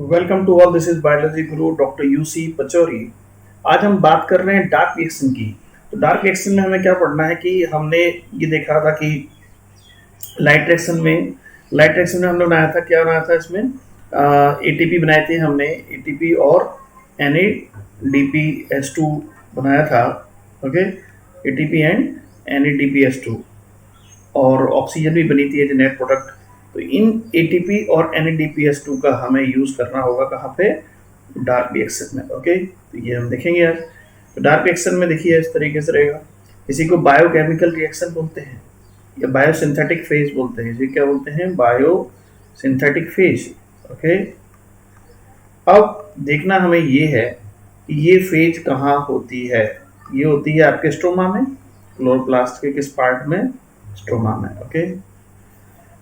Welcome to all, this is biology गुरु doctor UC Pachauri. आज हम बात कर रहे हैं डार्क रिएक्शन की। तो डार्क रिएक्शन में हमें क्या पढ़ना है कि हमने ये देखा था कि लाइट रिएक्शन में हम लोग बनाया था, क्या बनाया था इसमें एटीपी बनाए थे हमने, एटीपी और NADPH2 बनाया था। ओके, एटीपी एंड NADPH2 और ऑक्सीजन भी बनी थी एज ए नेट प्रोडक्ट। तो इन एटीपी और NADPH2 का हमें यूज करना होगा कहाँ पे, डार्क रिएक्शन में। ओके, तो ये हम देखेंगे आज। तो डार्क रिएक्शन में देखिए इस तरीके से रहेगा। इसी को बायोकेमिकल रिएक्शन बोलते हैं या बायोसिंथेटिक फेज बोलते हैं। इसे क्या बोलते हैं, बायोसिंथेटिक फेज। ओके, अब देखना हमें ये है कि ये फेज कहाँ होती है। ये होती है आपके स्ट्रोमा में, क्लोरोप्लास्ट के किस पार्ट में, स्ट्रोमा में। ओके,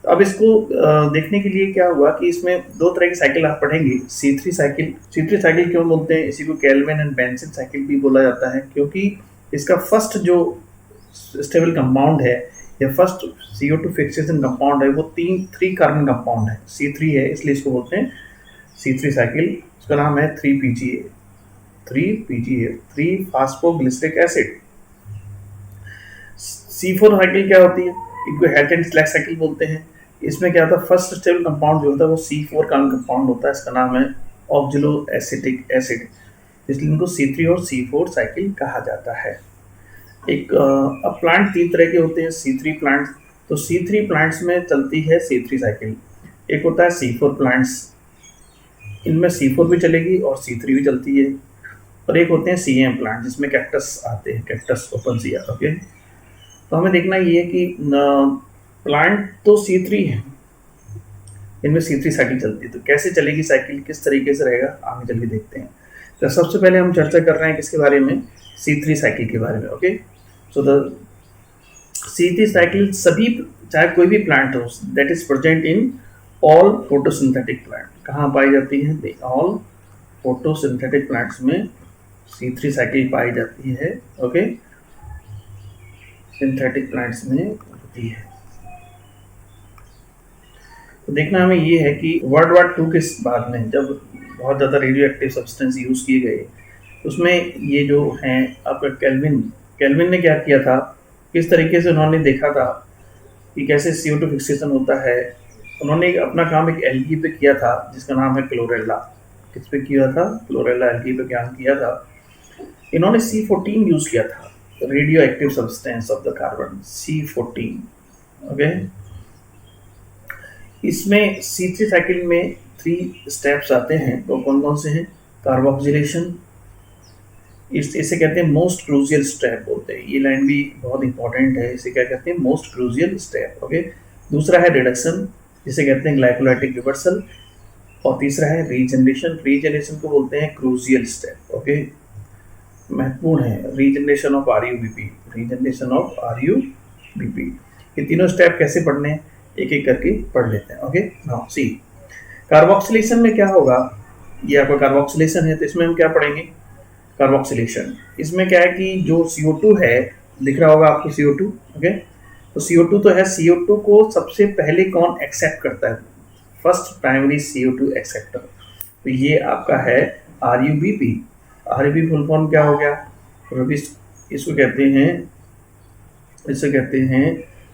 तो अब इसको देखने के लिए क्या हुआ कि इसमें दो तरह की साइकिल आप पढ़ेंगे। C3 साइकिल क्यों बोलते हैं, इसी को केल्विन एंड बेंसन साइकिल भी बोला जाता है, क्योंकि इसका फर्स्ट जो स्टेबल कंपाउंड है या फर्स्ट CO2 फिक्सेशन कंपाउंड है वो थ्री कार्बन कंपाउंड है, C3 है, इसलिए इसको बोलते हैं C3 साइकिल। उसका नाम है 3PGA, 3 phosphoglyceric acid. C4 cycle क्या होती है, इनको हेट एंड स्लैग साइकिल बोलते हैं। इसमें क्या होता है, फर्स्ट स्टेबल कंपाउंड जो होता है वो C4 का कंपाउंड होता है, इसका नाम है ऑक्जेलो एसिटिक एसिड, इसलिए इनको C3 और C4 साइकिल कहा जाता है। एक अब प्लांट तीन तरह के होते हैं C3 प्लांट्स। तो C3 प्लांट्स में चलती है C3 साइकिल। एक होता है C4 प्लांट्स, इनमें C4 भी चलेगी और C3 भी चलती है। और एक होते हैं CM प्लांट जिसमें कैक्टस आते हैं, कैक्टस ओपनसिया। ओके, तो हमें देखना ये है कि प्लांट तो C3 है, इनमें C3 साइकिल चलती है। तो कैसे चलेगी साइकिल, किस तरीके से रहेगा, आगे चल के देखते हैं। तो सबसे पहले हम चर्चा कर रहे हैं किसके बारे में, C3 साइकिल के बारे में। Okay, so the C3 cycle सभी, चाहे कोई भी प्लांट हो, that is present in all photosynthetic plant. कहाँ पाई जाती है, ऑल फोटोसिंथेटिक प्लांट्स में C3 साइकिल पाई जाती है। ओके, सिंथेटिक प्लांट्स में होती है। तो देखना हमें ये है कि वर्ल्ड वार 2 के बाद में जब बहुत ज़्यादा रेडियो एक्टिव सब्सटेंस यूज़ किए गए, उसमें ये जो हैं आपका केल्विन ने क्या किया था, किस तरीके से उन्होंने देखा था कि कैसे CO2 फिक्सेशन होता है। उन्होंने अपना काम एक एल्गी पे किया था जिसका नाम है क्लोरेला। किस पे किया था, क्लोरेला एल्गी पे काम किया था। इन्होंने C14 यूज़ किया था, radio active substance of the carbon, C14। Okay, इसमें C3 साइकिल में 3 स्टेप्स आते हैं। तो कौन कौन से हैं, कार्बोक्सिलेशन, इसे कहते हैं मोस्ट क्रूशियल स्टेप बोलते हैं। ये लाइन भी बहुत इंपॉर्टेंट है, इसे क्या कहते हैं, मोस्ट क्रूशियल स्टेप। ओके, दूसरा है रिडक्शन, जिसे कहते हैं ग्लाइकोलाइटिक रिवर्सल, और तीसरा है रीजनरेशन को बोलते हैं क्रूशियल स्टेप। ओके, महत्वपूर्ण है रीजनरेशन ऑफ RUBP। ये तीनों स्टेप कैसे पढ़ने हैं, एक एक करके पढ़ लेते हैं। ओके, नाउ सी कार्बोक्सिलेशन में क्या होगा। ये आपका कार्बोक्सिलेशन है, तो इसमें हम क्या पढ़ेंगे, कार्बोक्सिलेशन। इसमें क्या है कि जो CO2 है, दिख रहा होगा आपको CO2। ओके, तो CO2 तो है, CO2 को सबसे पहले कौन एक्सेप्ट करता है, फर्स्ट प्राइमरी CO2 एक्सेप्टर, तो ये आपका है RUBP। RUBP फुल फॉर्म क्या हो गया, इसको कहते हैं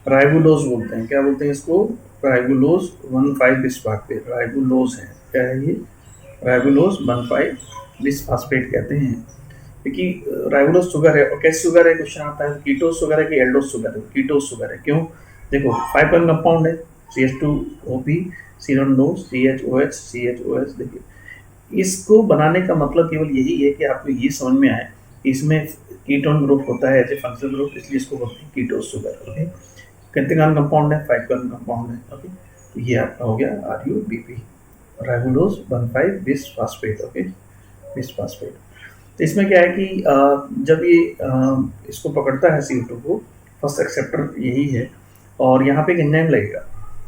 राइबुलोज बोलते हैं। क्या बोलते हैं इसको, राइबुलोज 1,5 बिस्फास्फेट, राइबुलोज है, क्या है ये, राइबुलोज 1,5 बिस्फास्फेट कहते हैं। क्योंकि राइबुलोज शुगर है, और कैसे शुगर है, क्वेश्चन आता है कीटोस शुगर है कि एल्डोस शुगर है, कीटोस शुगर है। क्यों, देखो 5 कार्बन कंपाउंड है, CH2OP, C1O, CHOH। देखिए, इसको बनाने का मतलब केवल यही है कि आपको ये समझ में आए कि इसमें कीटोन ग्रुप होता है एज ए फंक्शनल ग्रुप, इसलिए इसको बोलते हैं कीटोस शुगर। ओके, कितने कार्बन कंपाउंड है, 5 कार्बन कंपाउंड है। ओके, तो ये आपका हो गया RUBP, राइबुलोज 1,5 बिस्फास्फेट। ओके, बिस्फास्फेट। तो इसमें क्या है कि जब ये इसको पकड़ता है CO2 को, फर्स्ट एक्सेप्टर यही है, और यहाँ पे एक एंजाइम लगेगा,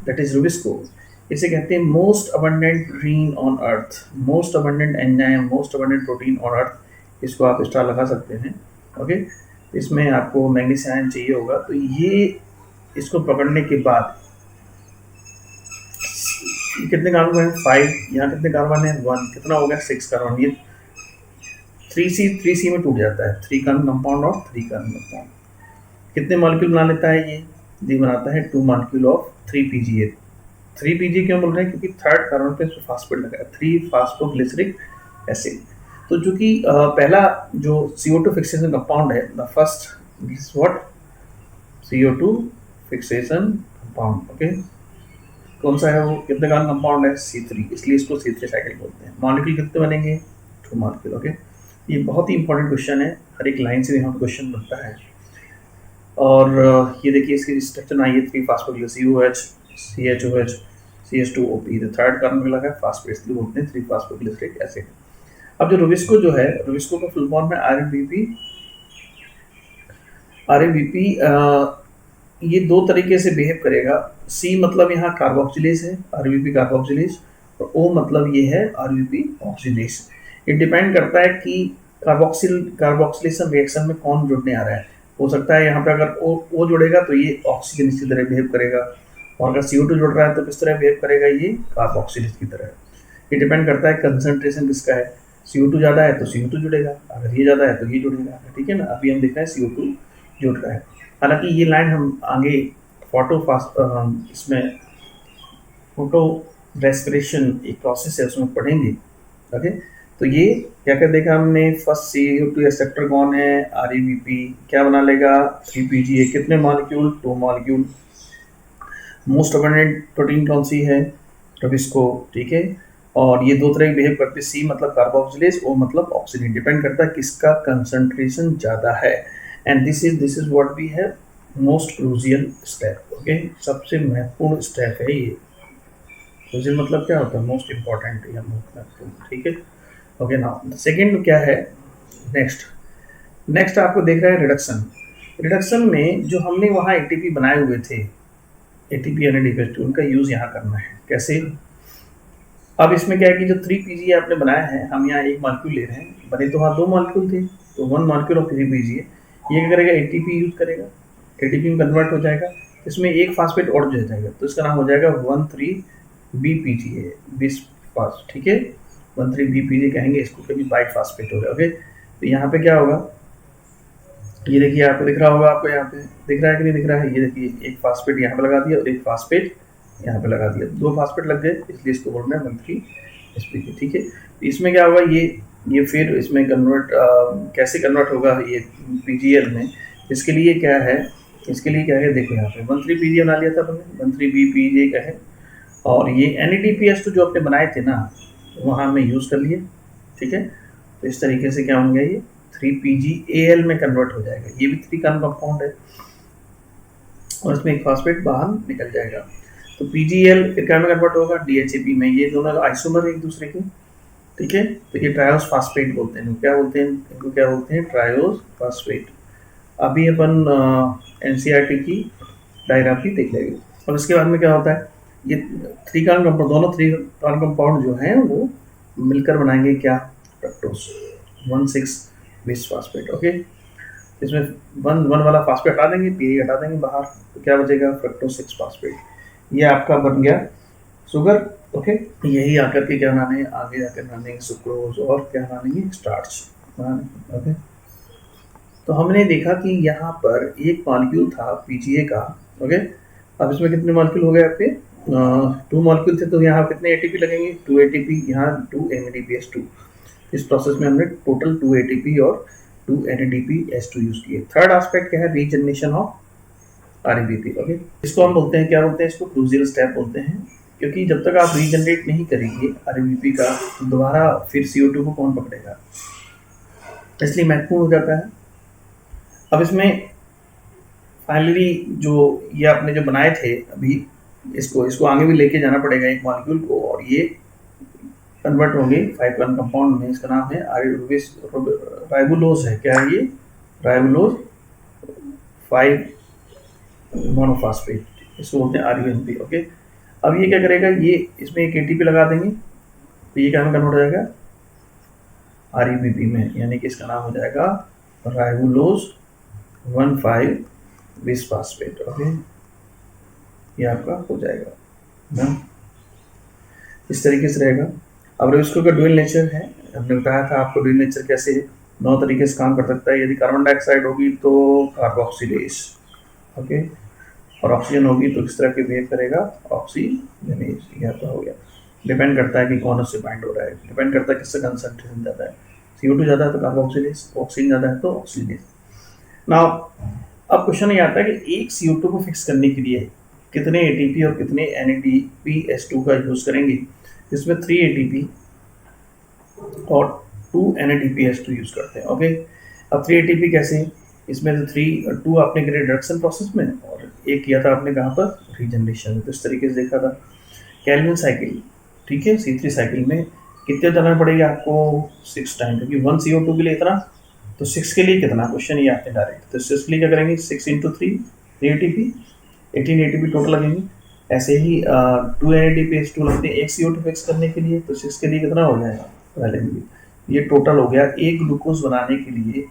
दैट इज रुबिस्को। इसे कहते हैं most abundant green on earth, most abundant enzyme, most abundant protein on earth. इसको आप स्टार लगा सकते हैं। ओके, इसमें आपको मैग्नीशियम आयन चाहिए होगा। तो ये इसको पकड़ने के बाद ये कितने कार्बन है 5, यहाँ कितने कार्बन है 1, कितना हो गया 6 कार्बन। ये 3C में टूट जाता है, 3 कार्बन कंपाउंड और 3 कार्बन कंपाउंड। कितने मॉलिक्यूल बना लेता है ये बनाता है 2 मॉलिक्यूल ऑफ 3 PGA। 3 PGA क्यों बोल रहे हैं, क्योंकि थर्ड कार्बन पे फास्फेट लगा है, 3 फास्फोग्लिसरिक एसिड। तो जो कि पहला जो CO2 फिक्सेशन कंपाउंड है, the first is what, CO2 fixation compound. Okay, कौन सा है वो, कितने कार्बन कंपाउंड है C3, इसलिए इसको C3 साइकिल बोलते हैं। मॉलिक्यूल कितने बनेंगे 2 मॉलिक्यूल। ओके, ये बहुत ही इंपॉर्टेंट क्वेश्चन है, हर एक लाइन से यहाँ क्वेश्चन बनता है। और ये देखिए इसकी स्ट्रक्चर ना, ये 3 फास्फोग्लिसरिक COH CHOH CH2OP, तो थर्ड कार्बन लगा है फास्फेट, इसलिए बोलते हैं 3 फास्फोग्लिसरिक एसिड। अब जो रुबिस्को जो है, रुबिस्को का फुल फॉर्म है RABP। ये दो तरीके से बिहेव करेगा। C मतलब यहाँ कार्बोक्सिलेज है, RBP कार्बोक्सिलेज, और O मतलब ये है RBP ऑक्सीडेज। ये डिपेंड करता है कि कार्बोक्सिलेशन रिएक्शन में कौन जुड़ने आ रहा है। हो सकता है यहाँ पे अगर O जुड़ेगा तो ये ऑक्सीजन इसी तरह बिहेव करेगा, और अगर CO2 जुड़ रहा है तो किस तरह बिहेव करेगा, ये कार्बोक्सिलेज की तरह। ये डिपेंड करता है कंसंट्रेशन किसका है, CO2 ज़्यादा है तो CO2 जुड़ेगा, अगर ये ज़्यादा है तो ये जुड़ेगा। ठीक है ना, अभी हम देख रहे हैं CO2 जुड़ रहा है। हालांकि ये लाइन हम आगे इसमें फोटो रेस्पिरेशन एक प्रोसेस है उसमें पढ़ेंगे। ओके, तो ये क्या कर देगा हमने, फर्स्ट CO2 एक्सेप्टर कौन है, RABP, क्या बना लेगा 3 PGA, कितने molecule 2 molecule. Most abundant protein कौन सी है, रुबिस्को। ठीक है, और ये दो तरह की बिहेव करते हैं, C मतलब कार्बोक्सिलेज, O मतलब ऑक्सीजन। डिपेंड करता है किसका कंसंट्रेशन ज़्यादा है। And this is what we have most crucial step. Okay, सबसे महत्वपूर्ण स्टेप है ये। क्रूशियल मतलब क्या होता है, मोस्ट इम्पॉर्टेंट या मोस्ट महत्वपूर्ण। ठीक है, ओके। नाउ सेकेंड क्या है, नेक्स्ट आपको देख रहा है रिडक्शन। रिडक्शन में जो हमने वहाँ ATP बनाए हुए थे, ATP NADPH2, उनका यूज़ यहाँ करना है। कैसे, अब इसमें क्या है कि जो 3 PGA आपने बनाया है, हम यहाँ एक मॉलिक्यूल ले रहे हैं, बने तो वहाँ 2 मॉलिक्यूल थे, तो 1 मॉलिक्यूल ऑफ 3 PGA, ये क्या करेगा ATP यूज करेगा, ATP में कन्वर्ट हो जाएगा, इसमें एक फास्फेट और जुड़ जाएगा, तो इसका नाम हो जाएगा 1,3-BPGA, बिस्फास। ठीक है, 1,3-BPGA कहेंगे इसको, कभी बाइट फास्फेट होगा। ओके, तो यहाँ पे क्या होगा, ये देखिए आपको दिख रहा होगा, आपको यहाँ पे दिख रहा है कि नहीं दिख रहा है, ये देखिए एक फास्फेट यहाँ पे लगा दिया और एक फास्फेट यहाँ पे लगा दिया, 2 फास्फेट लग गए, इसलिए इसको बोल रहे हैं 1,3-SP। ठीक है, तो इसमें क्या होगा, ये फिर इसमें कन्वर्ट कैसे कन्वर्ट होगा ये PGL में, इसके लिए क्या है, देखो यहाँ पे 1,3-PGA बना लिया था हमने, 1,3-BPGA का है, और ये NADPH2 जो अपने बनाए थे ना, वहाँ हमने यूज़ कर लिए। ठीक है, तो इस तरीके से क्या होंगे, ये 3PGAL में कन्वर्ट हो जाएगा, ये भी 3 कार्बन कंपाउंड है, और इसमें एक फास्फेट बाहर निकल जाएगा, तो PGL फिर क्या में कन्वर्ट होगा, DHAP में। ये दोनों आइसोमर है एक दूसरे के। ठीक है, तो ये ट्रायोस फास्फेट बोलते हैं, क्या बोलते हैं इनको, क्या बोलते हैं, ट्रायोस फास्फेट। अभी अपन NCERT की डायग्राफी देख लेंगे, और उसके बाद में क्या होता है, ये 3 कार्बन कंपाउंड, दोनों 3 कार्बन कंपाउंड जो हैं वो मिलकर बनाएंगे क्या, फ्रक्टोज 1,6-बिस्फास्फेट। ओके, इसमें 1 वाला फास्फेट हटा देंगे, PA हटा देंगे बाहर, तो क्या बचेगा, फ्रक्टोज 6-फास्फेट। ये आपका बन गया शुगर। ओके, यही आकर के क्या बनाने, आगे जाकर बनाएंगे सुक्रोज, और क्या बनाएंगे, स्टार्च बनाने। ओके, तो हमने देखा कि यहाँ पर एक मॉलिक्यूल था PGA का। ओके, अब इसमें कितने मॉलिक्यूल हो गए आपके, 2 मॉलिक्यूल थे, तो यहाँ कितने ATP लगेंगे, 2 ATP, यहाँ 2 NADPH2। इस प्रोसेस में हमने टोटल 2 ATP और 2 NADPH2 यूज किए। थर्ड एस्पेक्ट क्या है, रीजनरेशन ऑफ RABP। ओके, इसको हम बोलते हैं, क्या बोलते हैं इसको, क्रूशियल स्टेप बोलते हैं, क्योंकि जब तक आप रीजनरेट नहीं करेंगे RABP का, तो दोबारा फिर CO2 को कौन पकड़ेगा, इसलिए महत्वपूर्ण हो जाता है। अब इसमें फाइनली जो ये आपने जो बनाए थे अभी, इसको आगे भी लेके जाना पड़ेगा एक मॉलिक्यूल को, और ये कन्वर्ट होंगे 5 कार्बन कंपाउंड में। इसका नाम है राइबोलोज है, क्या है ये, राइबोलोज 5 मोनोफॉस्फेट, इसको बोलते हैं RUMP। ओके, अब ये क्या करेगा, ये इसमें एक ATP लगा देंगे, तो ये क्या में कन्वर्ट हो जाएगा, RABP में, यानी कि इसका नाम हो जाएगा राइबोलोज 1,5-बिस्फास्फेट। ओके, ये आपका हो जाएगा ना। इस तरीके से रहेगा। अब इसको का ड्यूल नेचर है, हमने बताया था आपको ड्यूल नेचर कैसे है, 9 तरीके से काम कर सकता है। यदि कार्बन डाइऑक्साइड होगी तो कार्बोक्सिलेज, ओके, और ऑक्सीजन होगी तो किस तरह के बिहेव करेगा, ऑक्सीजनेज। यह तो हो गया। डिपेंड करता है कि कौन उससे बाइंड हो रहा है, डिपेंड करता है किसका कंसंट्रेशन ज़्यादा है। CO2 ज़्यादा है तो कार्बोक्सिलेज, ऑक्सीजन ज़्यादा है तो ऑक्सीजनेज। नाउ अब क्वेश्चन ये आता है कि एक CO2 को फिक्स करने के लिए कितने ATP और कितने NADPH2 का यूज़ करेंगे। इसमें 3 ATP और 2 NADPH2 यूज़ करते हैं, ओके। अब 3 ATP कैसे, इसमें तो 2 आपने किया रिडक्शन प्रोसेस में और एक किया था आपने कहाँ पर, रीजनरेशन में। तो इस तरीके से देखा था। कैल्विन साइकिल, ठीक है, C3 साइकिल में कितने जाना पड़ेगा आपको, 6 टाइम, क्योंकि 1 CO2 के लिए इतना, तो 6 के लिए कितना, क्वेश्चन ये आते हैं डायरेक्ट। तो 6 के लिए क्या करेंगे, 6 × 3 3 ATP, 18 ATP टोटल लगेंगे। ऐसे ही 2 NADPH2 लगते हैं एक CO2 फिक्स करने के लिए, तो 6 के लिए कितना हो जाएगा, पहले ये टोटल हो गया। एक ग्लूकोज बनाने के लिए,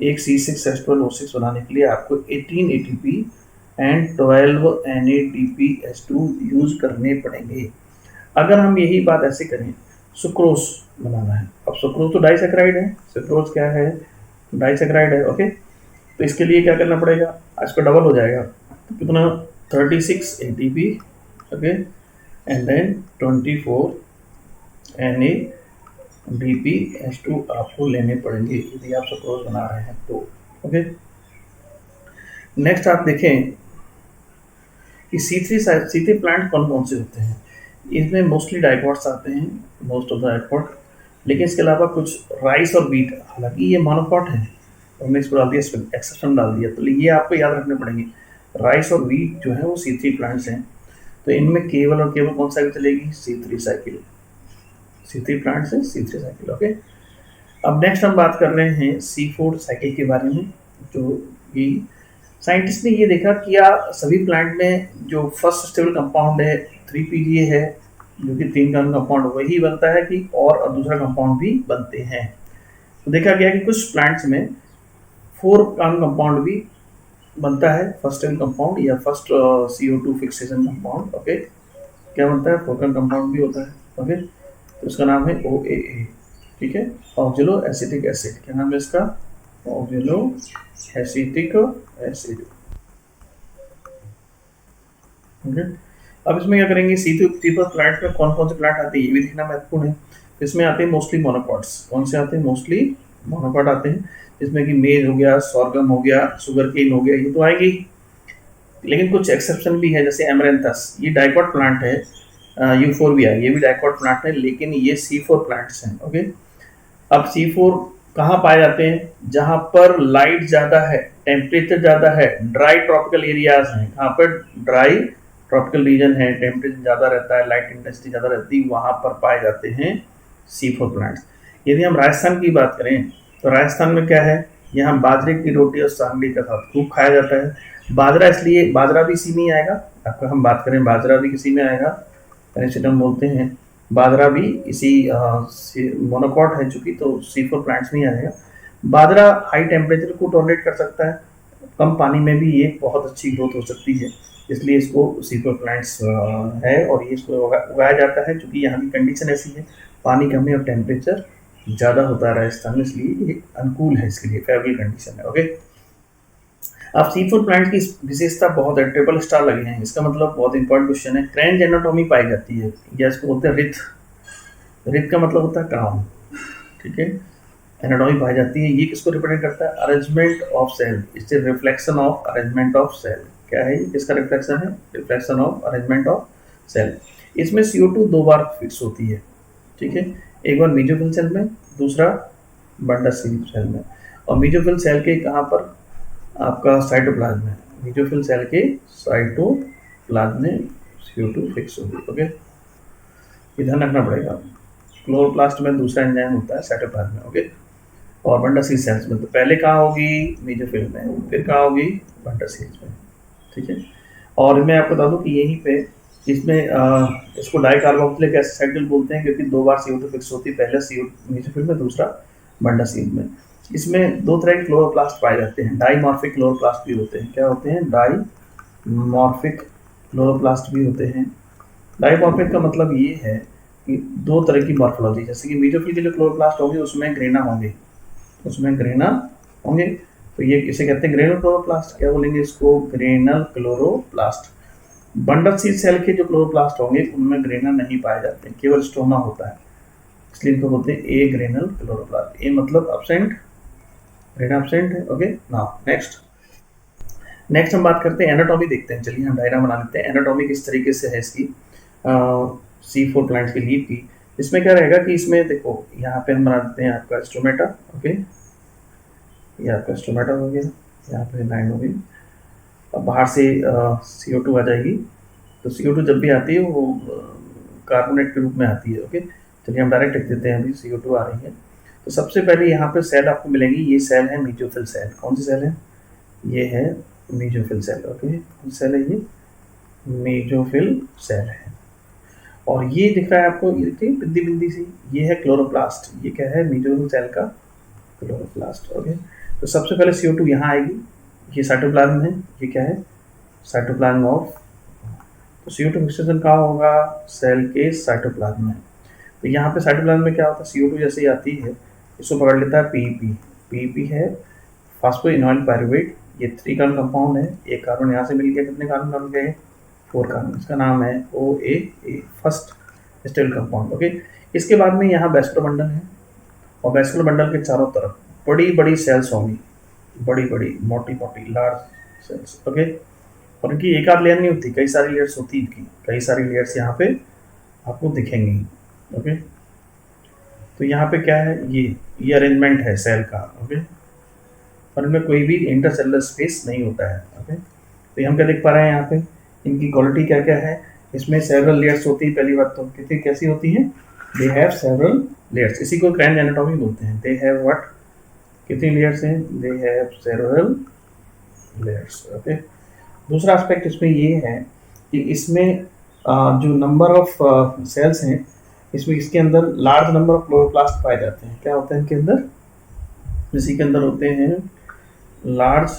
एक C6H12O6 बनाने के लिए आपको 18 ATP एंड 12 NADPH2 यूज करने पड़ेंगे। अगर हम यही बात ऐसे करें, सुक्रोज बनाना है, अब सुक्रोज तो डाइसैकेराइड है, सुक्रोज क्या है, डाइसैकेराइड है, ओके। तो इसके लिए क्या करना पड़ेगा, इसका डबल हो जाएगा, तो कितना, 36 ATP, okay, and then 24 NADPH2 आपको लेने पड़ेंगे यदि आप सुक्रोज बना रहे हैं तो, ओके। नेक्स्ट आप देखें कि C3 प्लांट कौन कौन से होते हैं। इसमें मोस्टली डाइकॉट्स आते हैं, मोस्ट ऑफ द डाइकॉट, लेकिन इसके अलावा कुछ राइस और व्हीट, हालांकि ये मोनोकॉट है, हमने इसको डाल दिया, एक्सेप्शन डाल दिया, तो ये आपको याद रखने पड़ेंगे। राइस और व्हीट जो है वो C3 प्लांट्स हैं, तो इनमें केवल और केवल कौन सा चलेगी, C3 साइकिल। C3 प्लांट्स है, C3 साइकिल, ओके। अब नेक्स्ट हम बात कर रहे हैं C4 साइकिल के बारे में, जो कि साइंटिस्ट ने ये देखा कि सभी प्लांट में जो फर्स्ट स्टेबल कंपाउंड है 3PGA है, जो कि 3 कार्बन कंपाउंड वही बनता है कि और दूसरा कंपाउंड भी बनते हैं। तो देखा गया कि कुछ प्लांट्स में 4 कार्बन कंपाउंड भी बनता है, फर्स्ट स्टेबल कंपाउंड या first CO2 fixation compound, okay. क्या बनता है, 4 कार्बन कंपाउंड भी होता है, ओके। तो उसका नाम है OAA, ठीक है, ऑक्जेलो एसिटिक एसिड। क्या नाम है इसका, ऑक्जेलो एसिटिक एसिड, ओके। अब इसमें क्या करेंगे, C3 प्लांट में कौन कौन से प्लांट आते हैं ये भी देखना महत्वपूर्ण है। इसमें आते हैं मोस्टली मोनोकॉट्स, कौन से आते हैं, मोस्टली मोनोकॉट आते हैं, जिसमें कि मेज हो गया, सॉर्गम हो गया, शुगर केन हो गया, ये तो आएगी। लेकिन कुछ एक्सेप्शन भी है, जैसे एमरेंथस, ये डाइकॉट प्लांट है, यूफोरबिया ये भी डाइकॉट प्लांट है, लेकिन ये C4 प्लांट्स हैं, ओके। अब C4 कहाँ पाए जाते हैं, जहां पर लाइट ज़्यादा है, टेम्परेचर ज़्यादा है, ड्राई ट्रॉपिकल एरियाज हैं, कहाँ पर ड्राई ट्रॉपिकल रीजन है, टेम्परेचर ज़्यादा रहता है, लाइट इंटेंसिटी ज़्यादा रहती है, वहाँ पर पाए जाते हैं C4 प्लांट्स। यदि हम राजस्थान की बात करें तो राजस्थान में क्या है, यहाँ बाजरे की रोटी और सांगली का साथ खूब खाया जाता है। बाजरा इसलिए, बाजरा भी इसी में ही आएगा, अगर हम बात करें बाजरा भी किसी में आएगा, पैरासिटम बोलते हैं, बाजरा भी इसी मोनोकॉट है चूंकि, तो C4 प्लांट्स में ही आएगा। बाजरा हाई टेम्परेचर को टॉलरेट कर सकता है, कम पानी में भी ये बहुत अच्छी ग्रोथ हो सकती है, इसलिए इसको C4 प्लांट्स है और ये इसको उगाया जाता है, क्योंकि यहाँ की कंडीशन ऐसी है, पानी कम है और टेम्परेचर ज़्यादा होता है राजस्थान में, इसलिए ये अनुकूल है इसके लिए, फेवरेबल कंडीशन है, ओके। अब C4 प्लांट की विशेषता बहुत है, ट्रिपल स्टार लगे हैं, इसका मतलब बहुत इंपॉर्टेंट क्वेश्चन है, क्रेंज एनाटॉमी पाई जाती है, या इसको बोलते हैं रिथ, रिथ का मतलब होता है काम, ठीक है, एनाटॉमी पाई जाती है। ये किसको रिप्रेजेंट करता है, अरेंजमेंट ऑफ सेल, इससे reflection of arrangement of cell, क्या है ये, किसका रिफ्लेक्शन है, reflection of arrangement of cell. इसमें CO2 2 बार फिक्स होती है, ठीक है, एक बार मेसोफिल सेल में, दूसरा बंडल सेल में, और मेसोफिल सेल के कहाँ पर, आपका साइटोप्लाज्म में, मेसोफिल सेल के साइटोप्लाज्म में CO2 फिक्स होगी, ओके। ये ध्यान रखना पड़ेगा। क्लोरोप्लास्ट में दूसरा एंजाइम होता है साइटोप्लाज्म में, ओके, और बंडल सेल्स में तो पहले कहाँ होगी, मेसोफिल में, फिर कहाँ होगी, बंडल सेल्स में, ठीक है। और मैं आपको बता दूं कि यहीं पे इसमें इसको डाइकार्बोक्सिलिक एसिड साइकिल बोलते हैं, क्योंकि 2 बार CO2 फिक्स होती है, पहले CO मेसोफिल में, दूसरा बंडल सेल में। इसमें 2 तरह के क्लोरोप्लास्ट पाए जाते हैं, डाइमॉर्फिक क्लोरोप्लास्ट भी होते हैं, क्या होते हैं, डाइमॉर्फिक क्लोरोप्लास्ट भी होते हैं, डाइमॉर्फिक का मतलब ये है कि दो तरह की मॉर्फोलॉजी, जैसे कि मीजोफिल के जो क्लोरोप्लास्ट होंगे उसमें ग्रेना होंगे, उसमें ग्रेना होंगे, तो ये इसे कहते हैं ग्रेनल क्लोरोप्लास्ट। क्या बोलेंगे इसको? Granal chloroplast. Bundle sheath cell के जो क्लोरोप्लास्ट होंगे उनमें ग्रेना नहीं पाए जाते, केवल स्टोमा होता है, इसलिए इनको बोलते हैं ए ग्रेनल क्लोरोप्लास्ट। ए मतलब absent, ग्रेना absent है। ओके, नाउ नेक्स्ट हम बात करते हैं एनाटॉमी देखते हैं। चलिए हम डायग्राम बना लेते हैं। एनाटॉमी किस तरीके से है इसकी C4 प्लांट्स की लीफ की। इसमें क्या रहेगा कि इसमें देखो यहाँ पे हम बना देते हैं आपका स्टोमेटा। ओके, ये आपका स्टोमेटा हो गया, यहाँ पे लाइन हो गई। अब बाहर से CO2 आ जाएगी, तो CO2 जब भी आती है वो कार्बोनेट के रूप में आती है। ओके, चलिए हम डायरेक्ट लिख देते हैं, अभी CO2 आ रही है। तो सबसे पहले यहाँ पे सेल आपको मिलेंगी, ये सेल है मेसोफिल सेल। कौन सी सेल है? ये है मेसोफिल सेल। ओके, कौन सी सेल है ये? मेसोफिल सेल है। और ये दिख रहा है आपको, ये देखिए बिंदी बिंदी सी, ये है क्लोरोप्लास्ट। ये क्या है? मेसोफिल सेल का क्लोरोप्लास्ट। ओके, तो सबसे पहले CO2 यहाँ आएगी, ये साइटोप्लाज्म है। ये क्या है? Cytoplasm of. तो CO2 फिक्सेशन कहाँ होगा? सेल के साइटोप्लाज्म में। तो यहाँ पे साइटोप्लाज्म में क्या होता है? CO2 जैसे ही आती है इसको पकड़ लेता है PEP। PEP है फास्फोइनोइल पायरुवेट। ये 3 कार्बन कंपाउंड है, एक कार्बन यहाँ से मिल गया, कितने कार्बन बन गए? 4 कार्बन। इसका नाम है OAA, first stable compound. Okay, इसके बाद में यहाँ वैस्कुलर बंडल है, और वैस्कुलर बंडल के चारों तरफ बड़ी बड़ी सेल्स होंगी, बड़ी बड़ी मोटी मोटी लार्ज सेल्स। ओके, और इनकी एक आध लेयर नहीं होती, कई सारी लेयर्स होती है इनकी, कई सारी लेयर्स यहाँ पे आपको दिखेंगी। ओके, तो यहाँ पे क्या है? ये अरेंजमेंट है सेल का। ओके, और इनमें कोई भी इंटरसेलुलर स्पेस नहीं होता है। ओके, तो ये हम क्या देख पा रहे हैं यहाँ पे? इनकी क्वालिटी क्या क्या है? इसमें सेवरल लेयर्स होती है। पहली बात तो कितनी कैसी होती है? दे हैव सेवरल लेयर्स, इसी को क्रैन एनाटॉमी बोलते हैं। They have what? कितनी लेयर्स हैं? They have several layers. Okay, दूसरा एस्पेक्ट इसमें ये है कि इसमें जो नंबर ऑफ सेल्स हैं, इसमें इसके अंदर लार्ज नंबर ऑफ क्लोरोप्लास्ट पाए जाते हैं। क्या होता है इनके अंदर? इसी के अंदर होते हैं लार्ज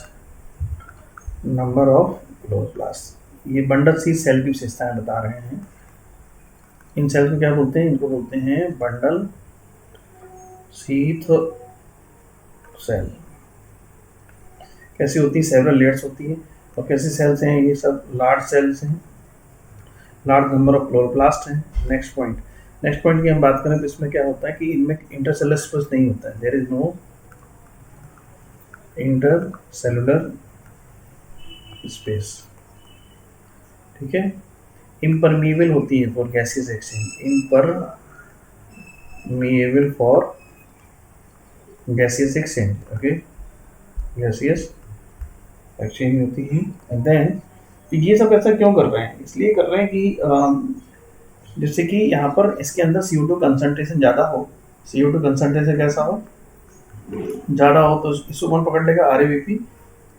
नंबर ऑफ क्लोरोप्लास्ट। ये बंडल सी सेल की विशेषताएं बता रहे हैं। इन सेल को क्या बोलते हैं? इनको बोलते हैं बंडल शीथ सेल। कैसी होती है? सेवरल लेयर्स होती है। और कैसी सेल्स हैं? ये सब लार्ज सेल्स हैं, लार्ज नंबर ऑफ क्लोरोप्लास्ट हैं। नेक्स्ट पॉइंट की हम बात करें तो इसमें क्या होता है कि इनमें इंटरसेलुलर स्पेस नहीं होता है। There is no intercellular space. ठीक है, इम्परमीएबल होती है for gaseous exchange, impermeable for gaseous exchange. Okay, gaseous exchange होती है। एंड देन ये सब ऐसा क्यों कर रहे हैं? इसलिए कर रहे हैं कि जिससे कि यहाँ पर इसके अंदर CO2 कंसंट्रेशन ज़्यादा हो। CO2 कंसंट्रेशन कैसा हो? ज़्यादा हो, तो इसको कौन पकड़ लेगा? RUBP।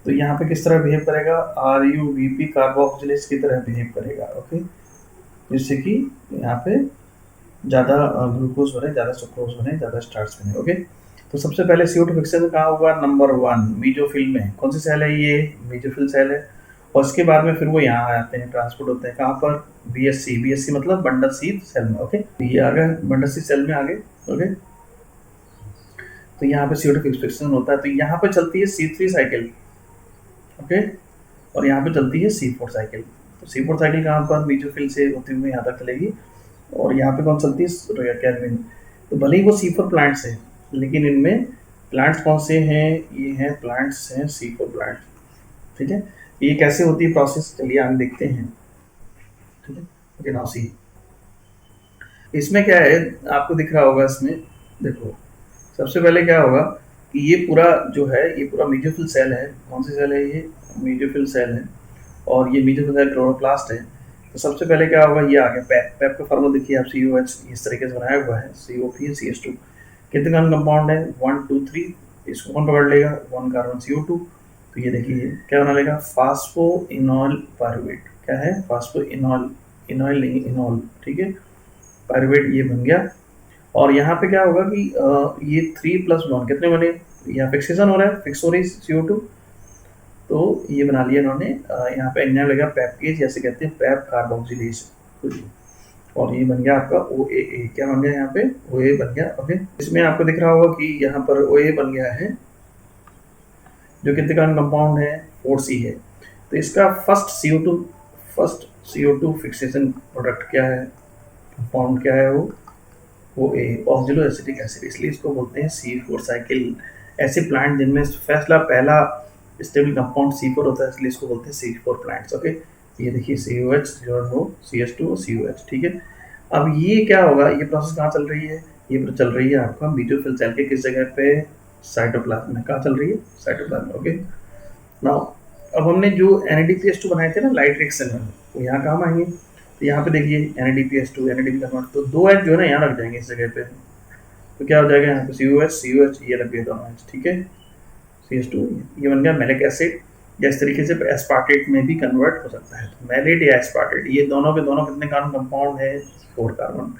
तो यहाँ पे किस तरह बिहेव करेगा? RUBP कार्बोक्सिलेज की तरह बिहेव करेगा। ओके, जिससे कि यहाँ पे ज़्यादा ग्लूकोज बने, ज़्यादा सुक्रोज बने, ज़्यादा स्टार्च बने। ओके, तो सबसे पहले CO2 फिक्सेशन कहाँ होगा? नंबर 1 मेसोफिल में। कौन सी सेल है ये? मेसोफिल सेल है। और उसके बाद में फिर वो यहाँ आते हैं, ट्रांसपोर्ट होते हैं कहाँ पर? BSC मतलब बंडल शीथ सेल में। ओके, तो ये आ गए बंडल शीथ सेल में आ गए। ओके, तो यहाँ पे CO2 फिक्सेशन होता है, तो यहाँ पे चलती है C3 साइकिल। ओके, और यहाँ पे चलती है C4 साइकिल। तो C4 साइकिल कहाँ पर? मेसोफिल से होती हुई यहाँ तक चलेगी, और यहाँ पे कौन चलती है? कैल्विन। तो भले ही वो C4 प्लांट्स है, लेकिन इनमें प्लांट्स कौन से हैं? ये हैं प्लांट्स हैं C4 प्लांट्स। ठीक है, ये कैसे होती है प्रोसेस? चलिए हम देखते हैं। ठीक है, ओके, नाउ सी इसमें क्या है, आपको दिख रहा होगा इसमें। देखो सबसे पहले क्या होगा कि ये पूरा जो है, ये पूरा मेसोफिल सेल है। कौन सी सेल है? ये मेसोफिल सेल है, और ये मेसोफिल सेल क्लोरोप्लास्ट है। तो सबसे पहले क्या होगा? ये आ गया पैप। पैप का फार्मूला देखिए आप, COH इस तरीके से बनाया हुआ है, CO3CH2। कितने कार्बन कंपाउंड है? 1 2 3। इसको कौन पकड़ लेगा? 1 कार्बन CO2। तो ये देखिए क्या बना लेगा? फास्फोइनोइल पायरुवेट। क्या है? फास्फोइनोइल, इनोइल नहीं, इनोल। ठीक है, पायरुवेट ये बन गया। और यहाँ पे क्या होगा कि ये 3+1 कितने बने? यहाँ फिक्सेशन हो रहा है, फिक्स हो रही CO2, तो ये बना लिया इन्होंने। यहाँ पे एंजाइम लगा पैपकेज, जैसे कहते हैं पैप कार्बोक्सिलेज। और ये बन गया आपका ओ ए। क्या बन गया यहाँ पे? ओ ए बन गया। ओके, इसमें आपको दिख रहा होगा कि यहाँ पर ओ ए बन गया है, जो कितने का कंपाउंड है? 4C है। तो इसका फर्स्ट CO2 फिक्सेशन प्रोडक्ट क्या है, कंपाउंड क्या है? वो ए ऑक्सिलो एसिटिक एसिड, इसलिए इसको बोलते हैं C4 साइकिल। ऐसे प्लांट जिनमें पहला स्टेबल कंपाउंड C4 होता है, इसलिए इसको बोलते हैं C4 प्लांट्स। ओके, ये देखिए COH जो है वो CH2 और COH, ठीक है। अब ये क्या होगा, ये प्रोसेस कहाँ चल रही है? ये चल रही है आपका मेसोफिल सेल के किस जगह पे? साइटोप्लाज्म में। कहाँ चल रही है? साइटोप्लाज्म। ओके, नाउ अब हमने जो NADPH2 बनाए थे ना लाइट रिएक्शन में, वो यहाँ काम आएंगे। तो यहाँ पे देखिए NADPH2 NADP कन्वर्ट, तो 2 H जो है ना यहाँ लग जाएंगे इस जगह पे। तो क्या हो जाएगा यहाँ पे? COH ये लग गए दोनों H, ठीक है। CH2 ये बन गया मैलिक एसिड, या इस तरीके से एस्पार्टेट में भी कन्वर्ट हो सकता है। तो मैलेट या एस्पार्टेट, ये दोनों के दोनों कितने कार्बन कंपाउंड है? 4 कार्बन।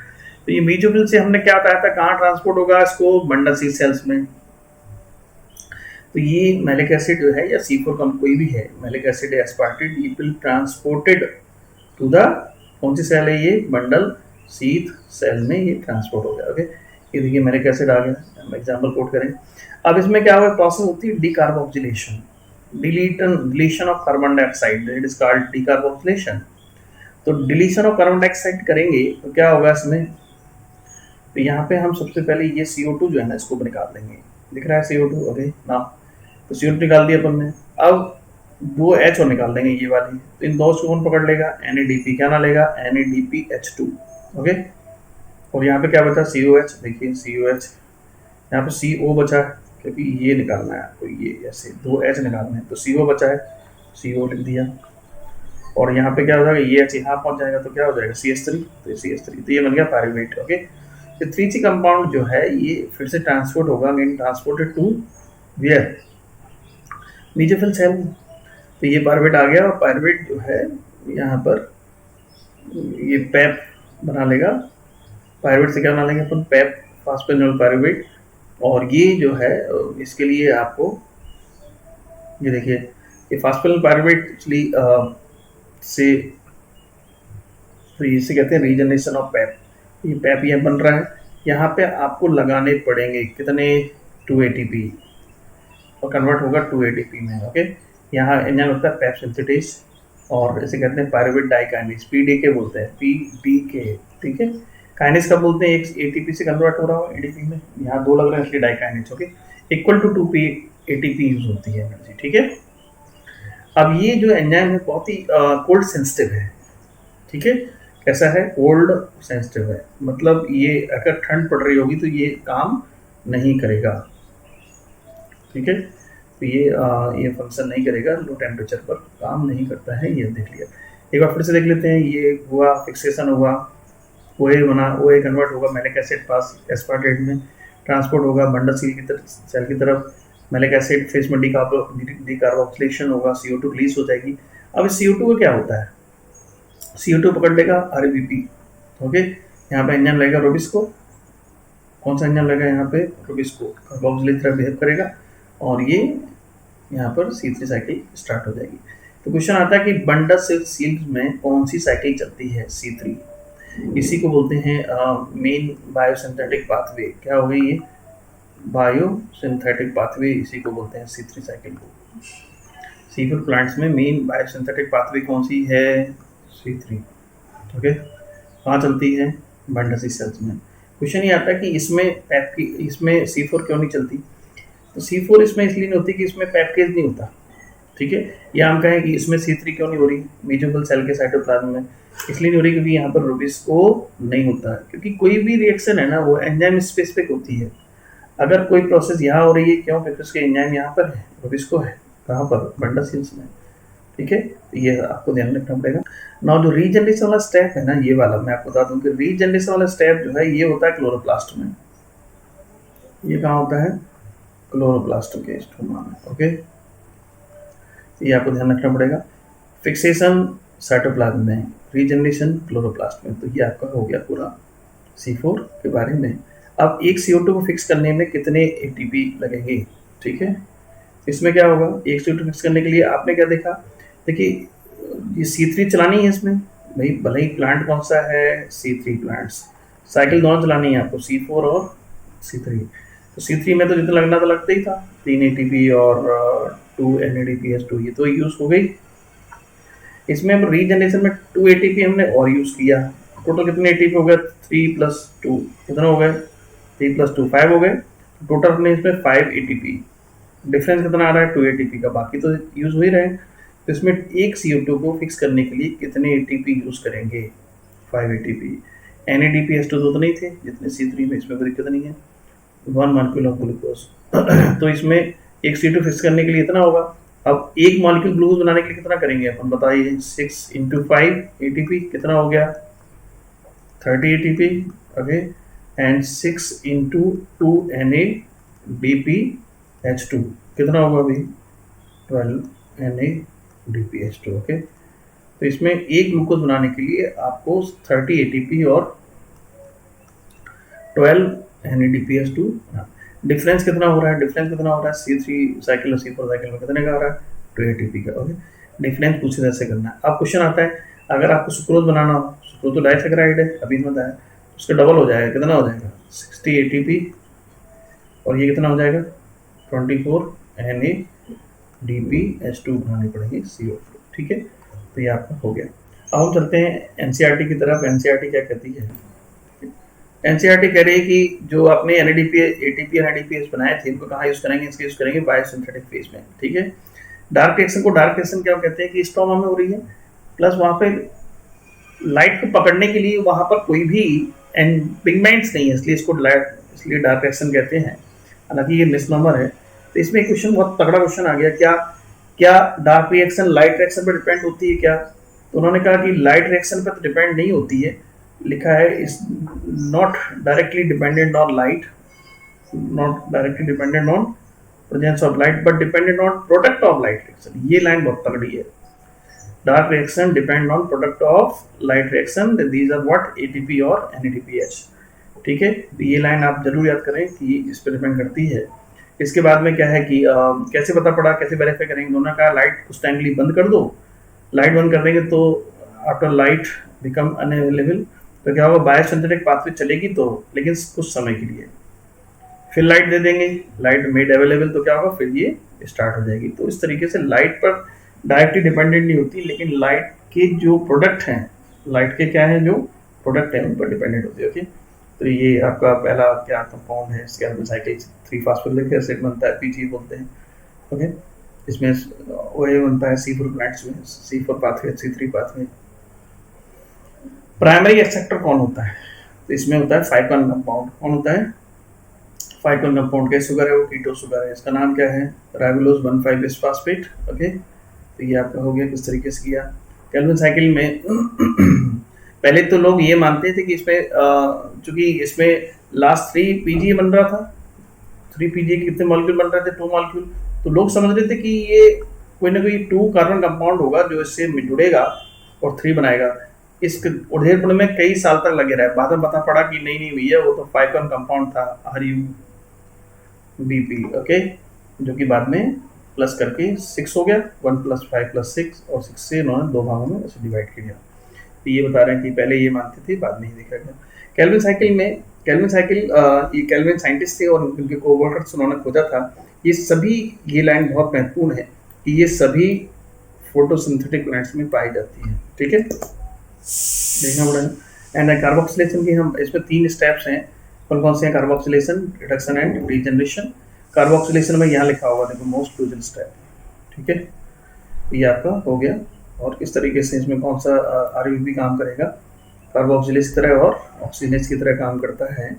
तो ये मेसोफिल से हमने क्या बताया था, कहाँ ट्रांसपोर्ट होगा इसको? बंडल सी सेल्स में। तो ये मैलिक एसिड जो है या C4 कम कोई भी है, मैलिक एसिड या एस्पार्टेट, ये विल ट्रांसपोर्टेड टू द कौन सी सेल है? ये बंडल सीथ सेल में ये ट्रांसपोर्ट हो गया। ओके, ये देखिए मैलिक एसिड आ गया। हम एग्जांपल कोट करें। अब इसमें क्या होगा, प्रोसेस होती है decarboxylation, deletion of carbon dioxide, it is called decarboxylation. तो डिलीशन ऑफ कार्बन डाइऑक्साइड करेंगे तो क्या होगा इसमें? तो यहाँ पे हम सबसे पहले ये CO2 जो है ना इसको निकाल देंगे। दिख रहा है CO2? ओके ना, तो CO2 निकाल दिया अपन ने। अब 2 H और निकाल देंगे ये वाली। तो इन दो को कौन पकड़ लेगा? NADP। क्या ना लेगा? NADPH2। ओके, और यहाँ पे क्या बचा? COH। देखिए COH, यहाँ पे CO बचा है क्योंकि ये निकालना है आपको, ये ऐसे 2 H निकालना है, तो CO बचा है, CO लिख दिया। और यहाँ पे क्या हो जाएगा? ये H यहाँ पहुंच जाएगा तो क्या हो जाएगा? CH3। तो CH3, तो ये बन गया पायरुवेट। ओके, तो 3C कंपाउंड जो है ये फिर से ट्रांसपोर्ट होगा, again transported to where? Mesophyll cell. तो ये पायरुवेट आ गया, और पायरुवेट जो है यहाँ पर ये पैप बना लेगा। पायरुवेट से क्या बना लेंगे अपन? Pipe, फॉस्फेनोल pyruvate. और ये जो है इसके लिए आपको ये देखिए, ये फॉस्फेनोल पायरुवेट एक्चुअली से, तो इसे कहते हैं रीजनरेशन ऑफ पैप। ये पैप ये बन रहा है, यहाँ पे आपको लगाने पड़ेंगे कितने? 2 ATP, और कन्वर्ट होगा 2 ATP में। ओके, यहाँ एंजाइम होता है पैप सिंथेटेज, और इसे कहते हैं पायरुवेट डाइकाइनेज, PDK बोलते हैं, PDK, ठीक है। काइनेज का बोलते हैं, एक ATP से कन्वर्ट हो रहा हो ADP में, यहाँ 2 लग रहे हैं इसलिए dikinase. Okay, equal to 2 ATP use होती है एनर्जी, ठीक है। अब ये जो एंजाइम है बहुत ही कोल्ड सेंसिटिव है, ठीक है। कैसा है? कोल्ड सेंसिटिव है, मतलब ये अगर ठंड पड़ रही होगी तो ये काम नहीं करेगा, ठीक है। तो ये फंक्शन नहीं करेगा, लो टेम्परेचर पर काम नहीं करता है, ये देख लिया। एक बार फिर से देख लेते हैं। ये हुआ फिक्सेशन हुआ, OA बना, OA कन्वर्ट होगा मैलिक एसिड पास एस्पार्टेट में, ट्रांसपोर्ट होगा बंडल सेल की तरफ, मैलिक एसिड फेस में डीकार्बोक्सिलेशन होगा, CO2 रिलीज हो जाएगी। अब इस CO2 का क्या होता है? CO2 पकड़ लेगा RBP। ओके, यहाँ पे एंजाइम लगेगा रोबिस्को। कौन सा एंजाइम लगेगा यहाँ पे? रोबिस्को। कार्बोक्सिलेज तरह बिहेव करेगा, और ये यहाँ पर C3 साइकिल स्टार्ट हो जाएगी। तो क्वेश्चन आता है कि बंडल सेल में कौन सी साइकिल चलती है? C3। इसी को बोलते हैं मेन बायोसिंथेटिक पाथवे। क्या हो गई ये? बायोसिंथेटिक पाथवे, इसी को बोलते हैं C3 साइकिल को। C4 प्लांट्स में मेन बायोसिंथेटिक पाथवे कौन सी है? C3। ओके, कहाँ चलती है? बंडल सेल्स में। क्वेश्चन ये आता है कि इसमें C4 क्यों नहीं चलती? तो C4 इसमें इसलिए नहीं होती कि इसमें पैपकेज नहीं होता, ठीक है। या हम कहें कि इसमें C3 क्यों नहीं हो रही मेसोफिल सेल के साइटोप्लाज्म में? इसलिए नहीं हो रही क्योंकि यहाँ पर रोबिस्को नहीं होता है, क्योंकि कोई भी रिएक्शन है ना वो एंजाइम स्पेसिफिक होती है। अगर कोई प्रोसेस यहाँ हो रही है, क्यों? क्योंकि उसके एंजाइम यहाँ पर है, रोबिस्को है कहाँ पर? बंडल सेल्स में, ठीक है। तो ये आपको ध्यान रखना पड़ेगा। नाउ जो रीजनरेशन वाला स्टेप है ना, ये वाला मैं आपको बता दूं कि रीजनरेशन वाला स्टेप जो है ये होता है क्लोरोप्लास्ट में। ये कहाँ होता है? क्लोरोप्लास्ट के स्ट्रोमा में। ओके, ये आपको ध्यान रखना पड़ेगा। फिक्सेशन साइटोप्लाज्म में, रीजनरेशन क्लोरोप्लास्ट में। तो ये आपका हो गया पूरा C4 के बारे में। अब एक CO2 को फिक्स करने में कितने ATP लगेंगे, ठीक है। इसमें क्या होगा? एक CO2 फिक्स करने के लिए आपने क्या देखा? देखिए ये C3 चलानी है इसमें, भाई भले ही प्लांट कौन सा है, C3 प्लांट्स, साइकिल दोनों चलानी है आपको, C4 और C3। तो C3 में तो जितना लगना था लगता ही था, 3 ATP और 2 NADPH2, ये तो यूज़ हो गई। इसमें अब रीजनरेशन में 2 ATP हमने और यूज़ किया। टोटल कितने ATP हो गए, 3 + 2 कितना हो गए, 3 + 2 5 हो गए। टोटल हमने इसमें 5 ATP, डिफरेंस कितना आ रहा है 2 ATP का, बाकी तो यूज़ हो ही रहे हैं। तो इसमें एक CO2 को फिक्स करने के लिए कितने ATP यूज़ करेंगे, 5 ATP। NADPH2 तो नहीं थे जितने C3 में, इसमें कोई दिक्कत नहीं है, 1 मॉलिक्यूल ऑफ ग्लूकोज। तो इसमें एक CO2 फिक्स करने के लिए इतना होगा। अब एक मॉलिक्यूल ग्लूकोज बनाने के लिए कितना करेंगे अपन बताइए, 6 × 5 ATP कितना हो गया, 30 ATP, ओके। एंड 6 × 2 NADPH2 कितना होगा अभी, 12 NADPH2, ओके। तो इसमें एक ग्लूकोज बनाने के लिए आपको 30 ATP और 12 NADPH2। डिफरेंस कितना हो रहा है, डिफरेंस कितना हो रहा है, C3 साइकिल और C4 साइकिल में कितने का आ रहा है, 2 ATP का, ओके। डिफरेंस पूछे जैसे करना है। अब क्वेश्चन आता है, अगर आपको सुक्रोज बनाना हो, सुक्रोज तो डाइसैकेराइड है अभी बताया, उसका डबल हो जाएगा, कितना हो जाएगा, 60 ATP, और ये कितना हो जाएगा, 24 NADPH2 बनानी पड़ेगी CO2, ठीक है। तो ये आपका हो गया। अब हम चलते हैं NCERT की तरफ। NCERT क्या कहती है, NCERT कह रही है कि जो आपने ATP NADPH बनाए थे, इनको कहाँ यूज करेंगे, इसके यूज करेंगे बायोसिंथेटिक फेज में, ठीक है। डार्क रिएक्शन को, डार्क रिएक्शन क्या कहते हैं कि स्ट्रॉमा में हो रही है, प्लस वहाँ पे लाइट को पकड़ने के लिए वहाँ पर कोई भी पिगमेंट्स नहीं है, इसलिए इसको इसलिए डार्क रिएक्शन कहते हैं, हालांकि ये मिसनोमर है। तो इसमें क्वेश्चन, बहुत तगड़ा क्वेश्चन आ गया, क्या क्या डार्क रिएक्शन लाइट रिएक्शन पर डिपेंड होती है क्या। तो उन्होंने कहा कि लाइट रिएक्शन पर तो डिपेंड नहीं होती है, लिखा है is not directly dependent on light, not directly dependent on presence of light, but dependent on product of light reaction. ये लाइन बहुत तगड़ी है, dark reaction depend on product of light reaction, these are what, ATP और NADPH, ठीक है। तो ये line आप जरूर याद करें कि इस पर डिपेंड करती है। इसके बाद में क्या है कि कैसे पता पड़ा, कैसे वेरीफाई करेंगे, उन्होंने कहा लाइट कुछ टाइम के लिए बंद कर दो, लाइट बंद कर देंगे तो आफ्टर लाइट बिकम अनअवेलेबल, तो क्या होगा, बायोसिंथेटिक पाथवे चलेगी तो, लेकिन कुछ समय के लिए, फिर लाइट दे देंगे, लाइट मेड अवेलेबल, तो क्या होगा, फिर ये स्टार्ट हो जाएगी। तो इस तरीके से लाइट पर डायरेक्टली डिपेंडेंट नहीं होती, लेकिन लाइट के जो प्रोडक्ट हैं, लाइट के क्या है जो प्रोडक्ट हैं, उन पर डिपेंडेंट होती है, ओके। तो ये आपका पहला क्या कंपाउंड है, इसके साइकिल 3 फास्फोरिक एसिड बनता है, PG बोलते हैं, ओके। इसमें OA बनता है C4 प्लांट्स में, C4 pathway, C3 pathway. Primary acceptor कौन होता है, तो इसमें होता है 5 कंपाउंड, कौन होता है, 5 कंपाउंड के शुगर है, वो कीटो शुगर है, इसका नाम क्या है, राइबोलोज 1,5 बिस्फास्फेट, ओके। तो ये आपका हो गया, किस तरीके से किया। केल्विन साइकिल में पहले तो लोग ये मानते थे कि इसमें चूंकि इसमें लास्ट 3 PG बन रहा था, 3 PG कितने मॉलिक्यूल बन रहे थे, 2 मॉलिक्यूल, तो लोग समझ रहे थे कि ये कोई ना कोई 2 कार्बन कंपाउंड होगा जो इससे जुड़ेगा और 3 बनाएगा। इस उधेड़पुर में कई साल तक लगे रहे, बाद में पता पड़ा कि नहीं नहीं भैया, वो तो 5 कंपाउंड था, RUBP, ओके, जो कि बाद में प्लस करके 6 हो गया, 1 + 5 + 6, और 6 से इन्होंने 2 भागों में ऐसे डिवाइड किया। तो ये बता रहे हैं कि पहले ये मानते थे, बाद में ही देखा गया। केल्विन साइकिल में, केल्विन साइकिल ये केल्विन साइंटिस्ट थे और उनके कोवर्कर्स उन्होंने खोजा था। ये सभी, ये लाइन बहुत महत्वपूर्ण है कि ये सभी फोटोसिंथेटिक प्लांट्स में पाई जाती है, ठीक है, देखना पड़ेगा। एंड कार्बोक्सिलेशन की हम इसमें 3 स्टेप्स हैं, कौन कौन से हैं, carboxylation, reduction and regeneration. Carboxylation में यहाँ लिखा होगा, देखो, मोस्ट क्रूशियल स्टेप, ठीक है। ये आपका हो गया, और इस तरीके से इसमें कौन सा RUBP काम करेगा, कार्बोक्सिलेज की तरह और ऑक्सीजनेज की तरह काम करता है,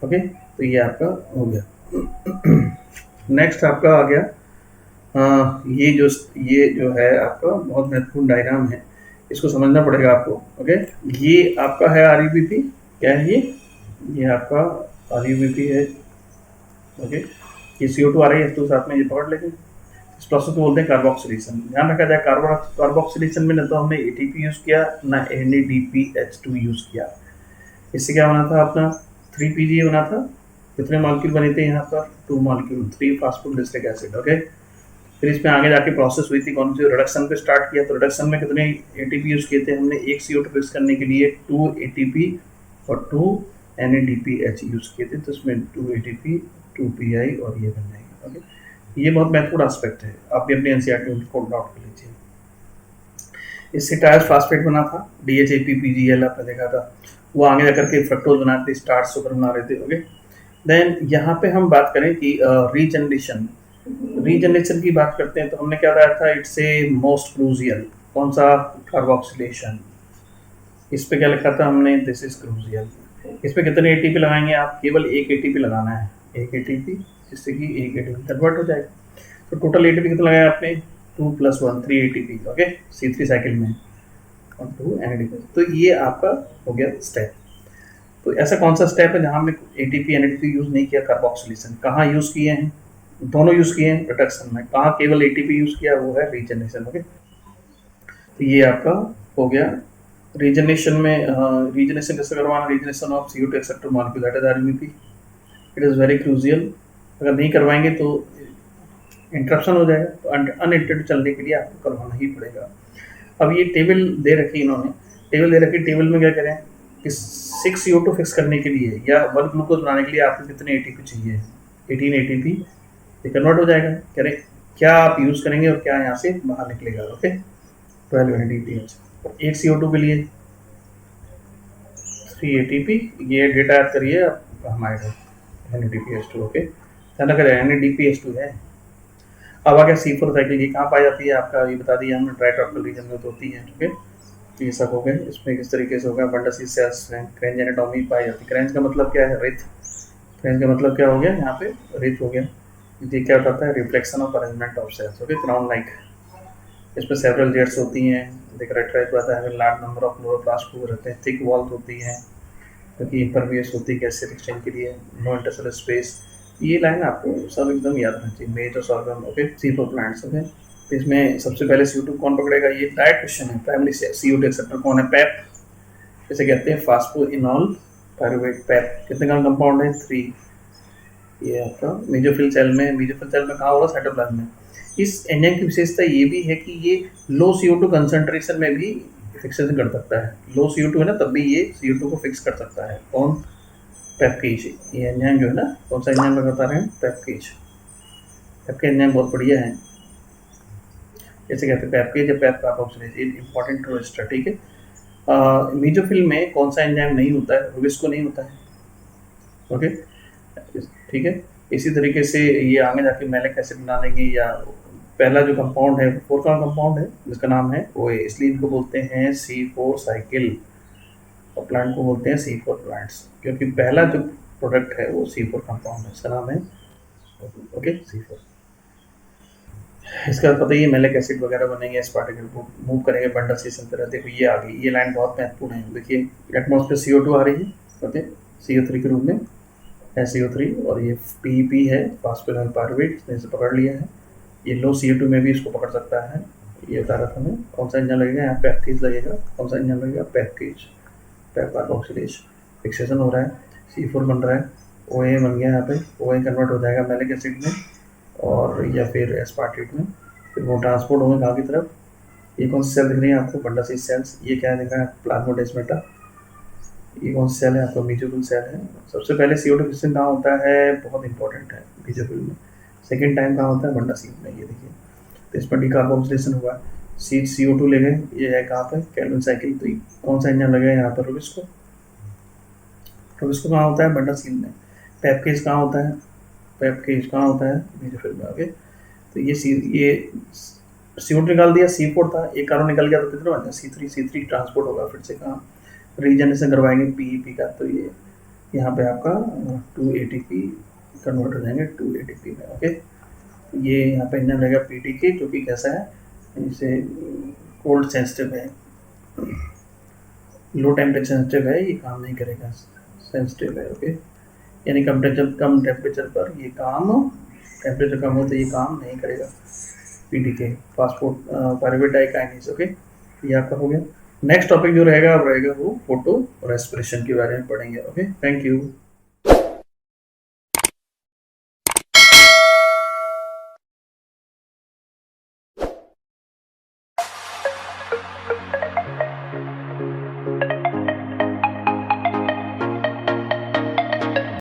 ओके। तो ये आपका हो गया। नेक्स्ट आपका आ गया ये जो है आपका बहुत महत्वपूर्ण डायग्राम है, इसको समझना पड़ेगा आपको, ओके। ये आपका है RUBP, क्या है ये आपका RUBP है, ओके। ये CO2 आ रही है, तो साथ में ये पकड़ लेंगे। इस प्रोसेस को बोलते हैं कार्बोक्सिलेशन। ध्यान रखा जाए, कार्बोक्सिलेशन में न तो हमने ATP यूज किया, ना NADPH2 यूज किया। इससे क्या बना था अपना, 3 PG बना था। कितने मॉलिक्यूल बने थे यहाँ पर, 2 मॉलिक्यूल, 3 फास्फोलिक एसिड, ओके। फिर इसमें आगे जाके प्रोसेस हुई थी कौन सी, रिडक्शन पे स्टार्ट किया। तो रिडक्शन में कितने एटीपी यूज़ किए थे हमने, एक CO2 फिक्स करने के लिए 2 ATP और 2 NADPH यूज़ किए थे। तो इसमें 2 ATP 2 PI और ये बन जाएगा। ओके, ये बहुत महत्वपूर्ण एस्पेक्ट है, आप भी अपनी एनसीईआरटी में कोड आउट कर लीजिए। इससे टायर्स फास्फेट बना था, DHAP PGL आपने देखा था, वो आगे जाकर के फ्रक्टोज बनाते थे, स्टार्च सुगर बना रहे थे। ओके, देन यहाँ पे हम बात करें कि रीजनरेशन की बात करते हैं तो हमने क्या बताया था, इट्स ए मोस्ट क्रूजियल, कौन सा, कार्बोक्सिलेशन। इस पे क्या लिखा था हमने, दिस इज क्रूजियल। इस पे कितने एटीपी लगाएंगे आप, केवल एक एटीपी लगाना है, एक एटीपी, जिससे कि एक एटीपी कन्वर्ट हो जाएगा। तो टोटल एटीपी कितना लगाया आपने, 2 + 1 3 एटीपी। ओके, C3 साइकिल में और 2 NADP। तो ये आपका हो गया स्टेप। तो ऐसा कौन सा स्टेप है जहाँ हमने ATP NADP यूज़ नहीं किया, कार्बोक्सिलेशन। कहाँ यूज़ किए हैं, दोनों यूज़ किए हैं रिडक्शन में। कहाँ केवल ATP यूज़ किया, वो है रीजनरेशन। ओके, तो ये आपका हो गया रीजनरेशन में। रीजनरेशन कैसे करवाना, regeneration of CO2 acceptor molecule, that is RMP। It is very crucial, अगर नहीं करवाएंगे तो इंटरप्शन हो जाएगा। तो अनइंटरप्टेड चलने के लिए आपको करवाना ही पड़ेगा। अब ये टेबल दे रखी इन्होंने, टेबल दे रखी, टेबल में क्या करें कि 6 CO2 फिक्स करने के लिए या 1 ग्लूकोज बनाने के लिए आपको कितने ATP चाहिए, 18 ATP। ये कन्वर्ट हो जाएगा, कह रहे क्या आप यूज़ करेंगे और क्या यहाँ से बाहर निकलेगा। Okay, 12 NADPH। एक CO2 के लिए 3 ATP, ये डेटा याद करिए हमारे NADPH2। ओके, ध्यान रखिए NADPH2 है। अब आ गया C4 साइकिल, ये कहाँ पाई जाती है आपका, ये बता दिया हमने, ड्राई ट्रॉपिकल रीजन में तो होती है। ठीक है, तो ये सब हो गए। इसमें किस तरीके से होगा, बंडल सेल्स क्रेंज एनाटॉमी पाई जाती है। क्रेंज का मतलब क्या है, रिथ। क्रेंज का मतलब क्या हो गया, यहाँ पे रिथ हो गया। ये क्या बताता है, reflection of arrangement of cells. Okay, crown like. इसमें सेवरल जेट्स होती हैं, कैरेक्टराइज होता है लार्ज नंबर ऑफ क्लोरोप्लास्ट रहते हैं, थिक वॉल्स होती हैं क्योंकि इम्परवियस होती है गैस एक्सचेंज के लिए, नो इंटरसेलर स्पेस। ये लाइन आपको सब एकदम याद रखनी चाहिए। Major organ. Okay, C4 plants. Okay, तो इसमें सबसे पहले CO2 कौन पकड़ेगा, ये डायरेक्ट क्वेश्चन है। प्राइमरी CO2 एक्सेप्टर कौन है, पैप, इसे कहते हैं फास्फोइनॉल पायरुवेट। पैप कितने का कंपाउंड है, 3। ये आपका मेजोफिल सेल में, मेजोफिल सेल में कहाँ होगा, साइटोप्लाज्म में। इस एंजाइम की विशेषता ये भी है कि ये लो CO2 कंसंट्रेशन में भी फिक्सेशन कर सकता है। लो CO2 है ना, तब भी ये CO2 को फिक्स कर सकता है। कौन, पेप्केज। ये एंजाइम जो है ना, कौन सा एंजाइम बता रहे हैं, पेप्केज। पेप्केज एंजाइम बहुत बढ़िया है, जैसे कहते हैं पेप्केज या पेप कार्बोक्सिलेज, इंपॉर्टेंट रजिस्टर। ठीक है, मेजोफिल में कौन सा एंजाइम नहीं होता है, रुबिस्को नहीं होता है। ओके, ठीक है। इसी तरीके से ये आगे जाके मैलिक एसिड बना देंगे, या पहला जो कंपाउंड है 4 का कंपाउंड है जिसका नाम है OA, इसलिए इनको बोलते हैं C4 साइकिल, और प्लांट को बोलते हैं C4 प्लांट्स, क्योंकि पहला जो प्रोडक्ट है वो C4 कंपाउंड है, इसका नाम है ओके C4। इसका पता ही है, मैलिक एसिड वगैरह बनेंगे, इस पार्टिकल को मूव करेंगे बंडल से इस तरह। देखो ये आ गई, ये लाइन बहुत महत्वपूर्ण है। देखिए एटमॉस्फेयर CO2 आ रही है, ओके, CO3 के रूप में है CO3, और ये PEP है, फास्फोइनॉल पायरुवेट, इसने इसे पकड़ लिया है। ये लो CO2 में भी इसको पकड़ सकता है। ये बता रहा था मैं, कौन सा इंजन लगेगा यहाँ, पेप्केज लगेगा। कौन सा इंजन लगेगा, पेप्केज, पेप कार्बोक्सिलेज। फिक्सेशन हो रहा है, C4 बन रहा है, OA बन गया यहाँ पे, OA कन्वर्ट हो जाएगा मैलिक एसिड में और या फिर एस्पार्टेट में, फिर वो ट्रांसपोर्ट होंगे कहाँ की तरफ। ये कौन सी सेल दिख रही है आपको, बंडासी सेल्स। ये क्या दिख रहा है, प्लाज्मोडेस्माटा। ये कौन सी सेल है आपका, मेजोफिल सेल है। सबसे पहले CO2 फिक्सेशन कहाँ होता है, बहुत इंपॉर्टेंट है मेजोफिल में। सेकेंड टाइम कहाँ होता है, बंडासी में। ये देखिए, तो इस पर डिकार्बोक्सिलेशन हुआ, CO2 ले गए, ये है कहाँ पे, कैल्विन साइकिल। तो कौन सा इंजन लगे यहाँ पर, रुबिस्को। रुबिस्को कहाँ होता है, बंडासी में। पेप्केज कहाँ होता है, पेप्केज कहाँ होता है, मेजोफिल में। ओके, तो ये CO2 निकाल दिया, C4 था, एक कार्बन निकल गया, तो कितना बन गया, C3 ट्रांसपोर्ट होगा फिर से कहाँ, रीजनरेशन करवाएंगे PEP का। तो ये यहाँ पे आपका 2 ATP कन्वर्ट हो जाएंगे 2 ATP में। ओके, ये यहाँ पे इंजन रहेगा PTK, जो कि कैसा है, जैसे कोल्ड सेंसिटिव है, लो टेम्परेचर सेंसिटिव है, ये काम नहीं करेगा, सेंसिटिव है। ओके, यानी कम टेम्परेचर पर ये काम, टेम्परेचर कम हो तो ये काम नहीं करेगा। PTK, phosphate pyruvate dikinase. Okay, ये आपका हो गया। नेक्स्ट टॉपिक जो रहेगा अब रहेगा वो फोटो रेस्पिरेशन के बारे में पढ़ेंगे। Okay, thank you.